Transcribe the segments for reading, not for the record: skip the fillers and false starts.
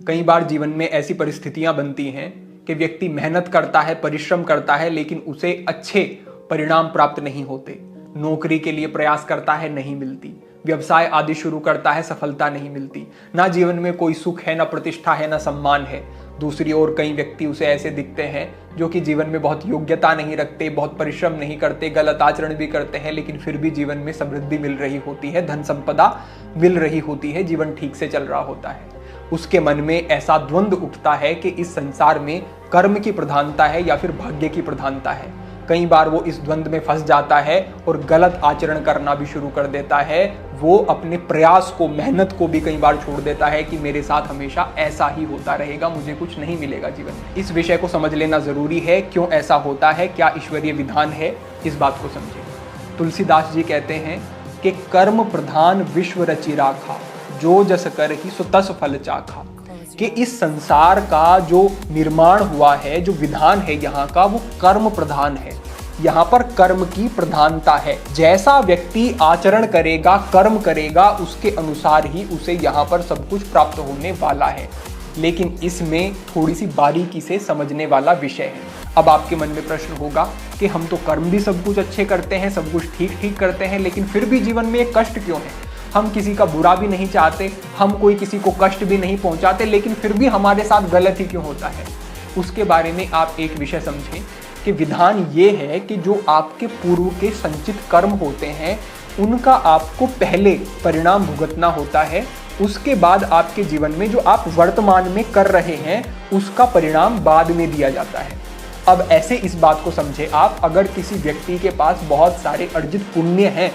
कई बार जीवन में ऐसी परिस्थितियां बनती हैं कि व्यक्ति मेहनत करता है, परिश्रम करता है, लेकिन उसे अच्छे परिणाम प्राप्त नहीं होते। नौकरी के लिए प्रयास करता है, नहीं मिलती। व्यवसाय आदि शुरू करता है, सफलता नहीं मिलती। ना जीवन में कोई सुख है, ना प्रतिष्ठा है, ना सम्मान है। दूसरी ओर कई व्यक्ति उसे ऐसे दिखते हैं जो कि जीवन में बहुत योग्यता नहीं रखते, बहुत परिश्रम नहीं करते, गलत आचरण भी करते हैं, लेकिन फिर भी जीवन में समृद्धि मिल रही होती है, धन संपदा मिल रही होती है, जीवन ठीक से चल रहा होता है। उसके मन में ऐसा द्वंद्व उठता है कि इस संसार में कर्म की प्रधानता है या फिर भाग्य की प्रधानता है। कई बार वो इस द्वंद्व में फंस जाता है और गलत आचरण करना भी शुरू कर देता है। वो अपने प्रयास को, मेहनत को भी कई बार छोड़ देता है कि मेरे साथ हमेशा ऐसा ही होता रहेगा, मुझे कुछ नहीं मिलेगा जीवन में। इस विषय को समझ लेना जरूरी है, क्यों ऐसा होता है, क्या ईश्वरीय विधान है, इस बात को समझें। तुलसीदास जी कहते हैं कि कर्म प्रधान विश्व रचि राखा, जो जस कर ही सो तस फल चाखा। कि इस संसार का जो निर्माण हुआ है, जो विधान है यहाँ का, वो कर्म प्रधान है। यहाँ पर कर्म की प्रधानता है। जैसा व्यक्ति आचरण करेगा, कर्म करेगा, उसके अनुसार ही उसे यहाँ पर सब कुछ प्राप्त होने वाला है। लेकिन इसमें थोड़ी सी बारीकी से समझने वाला विषय है। अब आपके मन में प्रश्न होगा कि हम तो कर्म भी सब कुछ अच्छे करते हैं, सब कुछ ठीक ठीक करते हैं, लेकिन फिर भी जीवन में एक कष्ट क्यों है? हम किसी का बुरा भी नहीं चाहते, हम कोई किसी को कष्ट भी नहीं पहुंचाते, लेकिन फिर भी हमारे साथ गलत ही क्यों होता है? उसके बारे में आप एक विषय समझें कि विधान ये है कि जो आपके पूर्व के संचित कर्म होते हैं, उनका आपको पहले परिणाम भुगतना होता है। उसके बाद आपके जीवन में जो आप वर्तमान में कर रहे हैं, उसका परिणाम बाद में दिया जाता है। अब ऐसे इस बात को समझे आप, अगर किसी व्यक्ति के पास बहुत सारे अर्जित पुण्य हैं,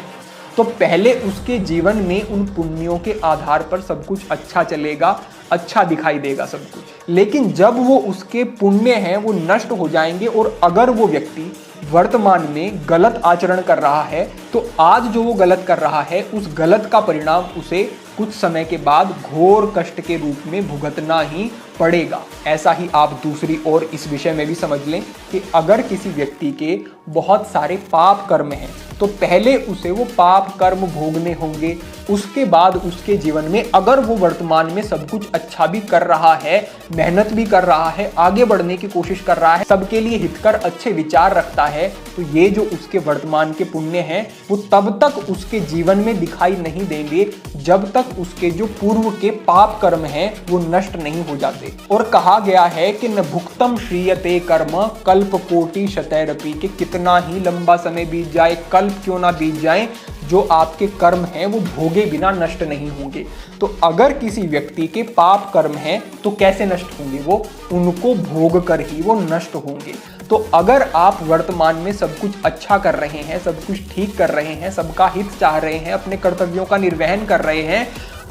तो पहले उसके जीवन में उन पुण्यों के आधार पर सब कुछ अच्छा चलेगा, अच्छा दिखाई देगा सब कुछ। लेकिन जब वो उसके पुण्य हैं वो नष्ट हो जाएंगे, और अगर वो व्यक्ति वर्तमान में गलत आचरण कर रहा है, तो आज जो वो गलत कर रहा है, उस गलत का परिणाम उसे कुछ समय के बाद घोर कष्ट के रूप में भुगतना ही पड़ेगा। ऐसा ही आप दूसरी ओर इस विषय में भी समझ लें कि अगर किसी व्यक्ति के बहुत सारे पाप कर्म हैं, तो पहले उसे वो पाप कर्म भोगने होंगे। उसके बाद उसके जीवन में अगर वो वर्तमान में सब कुछ अच्छा भी कर रहा है, मेहनत भी कर रहा है, आगे बढ़ने की कोशिश कर रहा है, सबके लिए हितकर अच्छे विचार रखता है, तो ये जो उसके वर्तमान के पुण्य हैं, वो तब तक उसके जीवन में दिखाई नहीं देंगे जब तक उसके जो पूर्व के पाप कर्म हैं वो नष्ट नहीं हो जाते। और कहा गया है कि न भुक्तम श्रीयते कर्म कल्प कोटि शतैरपि, कि कितना ही लंबा समय बीत जाए, कल्प क्यों ना बीत जाए, जो आपके कर्म हैं वो भोगे बिना नष्ट नहीं होंगे। तो अगर किसी व्यक्ति के पाप कर्म हैं तो कैसे नष्ट होंगे? वो उनको भोग कर ही वो नष्ट होंगे। तो अगर आप वर्तमान में सब कुछ अच्छा कर रहे हैं, सब कुछ ठीक कर रहे हैं, सबका हित चाह रहे हैं, अपने कर्तव्यों का निर्वहन कर रहे हैं,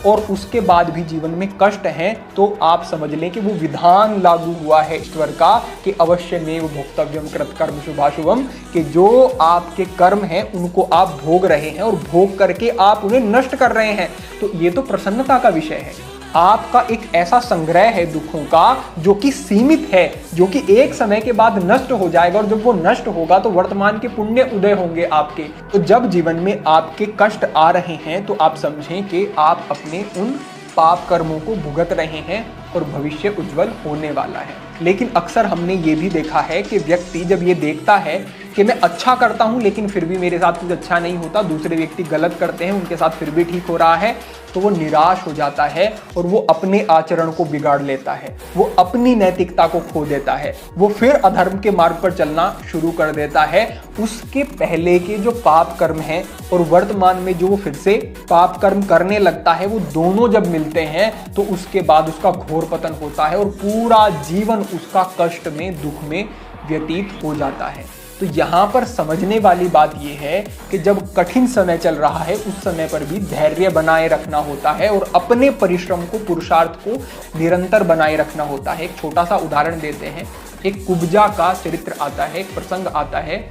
और उसके बाद भी जीवन में कष्ट हैं, तो आप समझ लें कि वो विधान लागू हुआ है ईश्वर का कि अवश्यमेव भोक्तव्यम कृतकर्म शुभाशुभम, कि जो आपके कर्म हैं उनको आप भोग रहे हैं और भोग करके आप उन्हें नष्ट कर रहे हैं। तो ये तो प्रसन्नता का विषय है। आपका एक ऐसा संग्रह है दुखों का जो कि सीमित है, जो कि एक समय के बाद नष्ट हो जाएगा, और जब वो नष्ट होगा तो वर्तमान के पुण्य उदय होंगे आपके। तो जब जीवन में आपके कष्ट आ रहे हैं, तो आप समझें कि आप अपने उन पाप कर्मों को भुगत रहे हैं और भविष्य उज्जवल होने वाला है। लेकिन अक्सर हमने ये भी देखा है कि व्यक्ति जब ये देखता है कि मैं अच्छा करता हूं लेकिन फिर भी मेरे साथ कुछ अच्छा नहीं होता, दूसरे व्यक्ति गलत करते हैं, उनके साथ फिर भी ठीक हो रहा है, तो वो निराश हो जाता है और वो अपने आचरण को बिगाड़ लेता है, वो अपनी नैतिकता को खो देता है, वो फिर अधर्म के मार्ग पर चलना शुरू कर देता है। उसके पहले के जो पाप कर्म हैं और वर्तमान में जो वो फिर से पाप कर्म करने लगता है, वो दोनों जब मिलते हैं तो उसके बाद उसका घोर पतन होता है और पूरा जीवन उसका कष्ट में, दुख में व्यतीत हो जाता है। तो यहाँ पर समझने वाली बात यह है कि जब कठिन समय चल रहा है, उस समय पर भी धैर्य बनाए रखना होता है और अपने परिश्रम को, पुरुषार्थ को निरंतर बनाए रखना होता है। एक छोटा सा उदाहरण देते हैं। एक कुब्जा का चरित्र आता है, एक प्रसंग आता है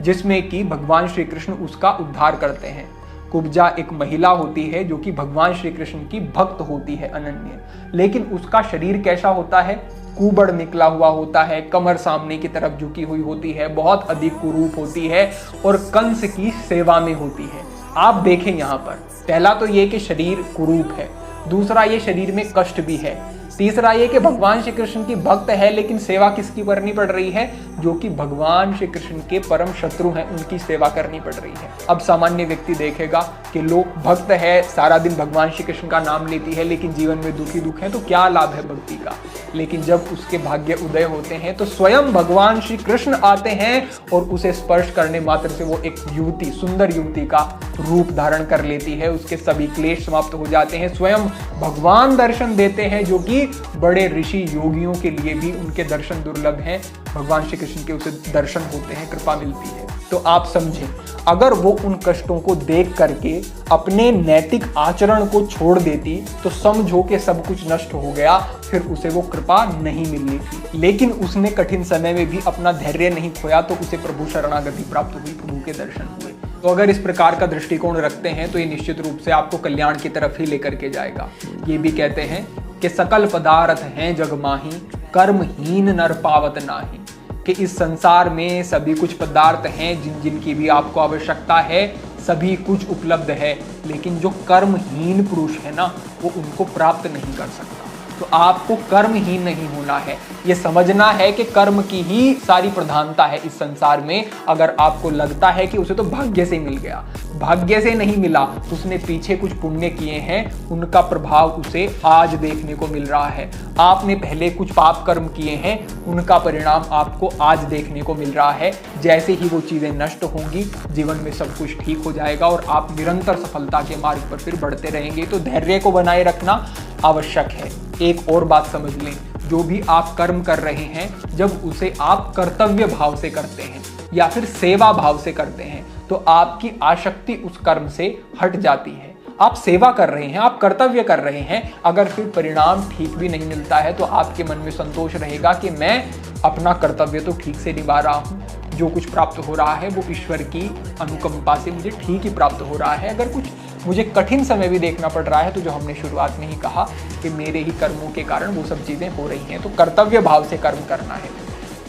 जिसमें कि भगवान श्री कृष्ण उसका उद्धार करते हैं। कुब्जा एक महिला होती है जो कि भगवान श्री कृष्ण की भक्त होती है, अनन्य, लेकिन उसका शरीर कैसा होता है? कुबड़ निकला हुआ होता है, कमर सामने की तरफ झुकी हुई होती है, बहुत अधिक कुरूप होती है और कंस की सेवा में होती है। आप देखें यहाँ पर पहला तो ये कि शरीर कुरूप है, दूसरा ये शरीर में कष्ट भी है, तीसरा ये कि भगवान श्री कृष्ण की भक्त है लेकिन सेवा किसकी करनी पड़ रही है, जो कि भगवान श्री कृष्ण के परम शत्रु हैं, उनकी सेवा करनी पड़ रही है। अब सामान्य व्यक्ति देखेगा कि लोग भक्त है, सारा दिन भगवान श्री कृष्ण का नाम लेती है लेकिन जीवन में दुखी दुख है, तो क्या लाभ है भक्ति का। लेकिन जब उसके भाग्य उदय होते हैं तो स्वयं भगवान श्री कृष्ण आते हैं और उसे स्पर्श करने मात्र से वो एक युवती, सुंदर युवती का रूप धारण कर लेती है, उसके सभी क्लेश समाप्त हो जाते हैं। स्वयं भगवान दर्शन देते हैं, जो कि बड़े ऋषि योगियों के लिए भी उनके दर्शन दुर्लभ हैं। भगवान श्री कृष्ण के उसे दर्शन होते हैं, कृपा मिलती है। तो आप समझें, अगर वो उन कष्टों को देख करके अपने नैतिक आचरण को छोड़ देती तो समझो कि सब कुछ नष्ट हो गया, फिर उसे वो कृपा नहीं मिलनी थी। लेकिन उसने कठिन समय में भी अपना धैर्य नहीं खोया, तो उसे प्रभु शरणागति प्राप्त हुई, प्रभु के दर्शन हुए। तो अगर इस प्रकार का दृष्टिकोण रखते हैं तो ये निश्चित रूप से आपको कल्याण की तरफ ही लेकर के जाएगा। ये भी कहते हैं कि सकल पदार्थ हैं जग माही, कर्महीन नर पावत नाही। कि इस संसार में सभी कुछ पदार्थ हैं जिनकी भी आपको आवश्यकता है, सभी कुछ उपलब्ध है, लेकिन जो कर्महीन पुरुष है ना, वो उनको प्राप्त नहीं कर सकता। तो आपको कर्महीन नहीं होना है, ये समझना है कि कर्म की ही सारी प्रधानता है इस संसार में। अगर आपको लगता है कि उसे तो भाग्य से मिल गया, भाग्य से नहीं मिला, उसने पीछे कुछ पुण्य किए हैं, उनका प्रभाव उसे आज देखने को मिल रहा है। आपने पहले कुछ पाप कर्म किए हैं, उनका परिणाम आपको आज देखने को मिल रहा है। जैसे ही वो चीजें नष्ट होंगी, जीवन में सब कुछ ठीक हो जाएगा और आप निरंतर सफलता के मार्ग पर फिर बढ़ते रहेंगे। तो धैर्य को बनाए रखना आवश्यक है। एक और बात समझ लें, जो भी आप कर्म कर रहे हैं, जब उसे आप कर्तव्य भाव से करते हैं या फिर सेवा भाव से करते हैं, तो आपकी आसक्ति उस कर्म से हट जाती है। आप सेवा कर रहे हैं, आप कर्तव्य कर रहे हैं, अगर फिर परिणाम ठीक भी नहीं मिलता है तो आपके मन में संतोष रहेगा कि मैं अपना कर्तव्य तो ठीक से निभा रहा हूँ, जो कुछ प्राप्त हो रहा है वो ईश्वर की अनुकंपा से मुझे ठीक ही प्राप्त हो रहा है। अगर कुछ मुझे कठिन समय भी देखना पड़ रहा है, तो जो हमने शुरुआत में ही कहा कि मेरे ही कर्मों के कारण वो सब चीज़ें हो रही हैं, तो कर्तव्य भाव से कर्म करना है।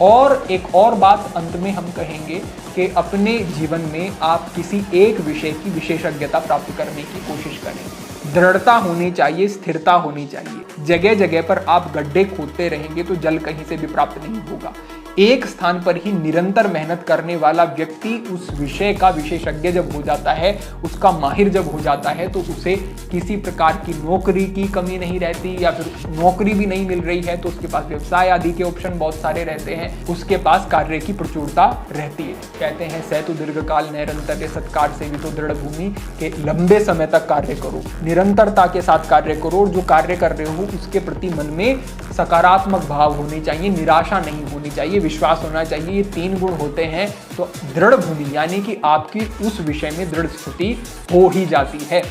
और एक और बात अंत में हम कहेंगे कि अपने जीवन में आप किसी एक विषय की विशेषज्ञता प्राप्त करने की कोशिश करें। दृढ़ता होनी चाहिए, स्थिरता होनी चाहिए। जगह जगह पर आप गड्ढे खोदते रहेंगे तो जल कहीं से भी प्राप्त नहीं होगा। एक स्थान पर ही निरंतर मेहनत करने वाला व्यक्ति उस विषय का विशेषज्ञ जब हो जाता है, उसका माहिर जब हो जाता है, तो उसे किसी प्रकार की नौकरी की कमी नहीं रहती, या फिर नौकरी भी नहीं मिल रही है तो उसके पास व्यवसाय आदि के ऑप्शन बहुत सारे रहते हैं, उसके पास कार्य की प्रचुरता रहती है। कहते हैं सैतु दीर्घकाल निरंतर सत्कार से भी तो दृढ़ भूमि, के लंबे समय तक कार्य करो, निरंतरता के साथ कार्य करो, और जो कार्य कर रहे हो उसके प्रति मन में सकारात्मक भाव होनी चाहिए, निराशा नहीं होनी चाहिए, विश्वास होना चाहिए। ये 3 गुण होते हैं तो दृढ़ भूमि यानी कि आपकी उस विषय में दृढ़ स्थिति हो ही जाती है।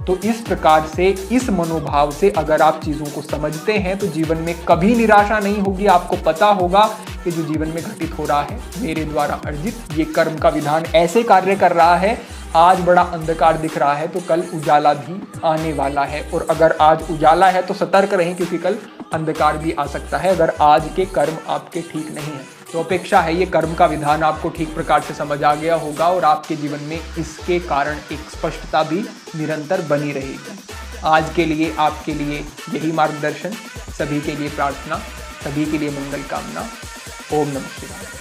तो इस प्रकार से, इस मनोभाव से अगर आप चीजों को समझते हैं तो जीवन में कभी निराशा नहीं होगी। आपको पता होगा कि जो जीवन में घटित हो रहा है मेरे द्वारा अर्जित ये कर्म का विधान ऐसे कार्य कर रहा है, आज बड़ा अंधकार दिख रहा है तो कल उजाला भी आने वाला है। और अगर आज उजाला है तो सतर्क रहें, क्योंकि कल अंधकार भी आ सकता है अगर आज के कर्म आपके ठीक नहीं है। तो अपेक्षा है ये कर्म का विधान आपको ठीक प्रकार से समझ आ गया होगा और आपके जीवन में इसके कारण एक स्पष्टता भी निरंतर बनी रहेगी। आज के लिए आपके लिए यही मार्गदर्शन, सभी के लिए प्रार्थना, सभी के लिए मंगल कामना। ओम नमः शिवाय।